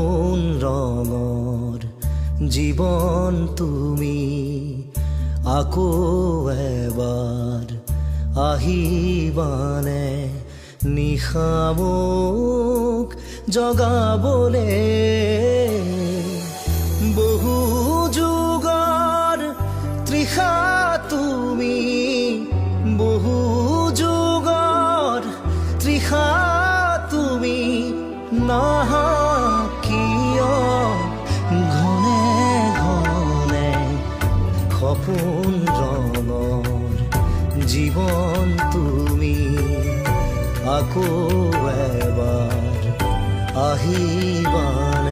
সপোন ৰঙৰ জীৱন তুমি আকৌ এবাৰ আহিবানে নিশা মোক জগাবলে বহু যুগৰ তৃষা তুমি বহু যুগৰ তৃষা তুমি নাহা কিয় ঘনে ঘনে সপোন ৰঙৰ জীৱন তুমি আকৌ এবাৰ আহি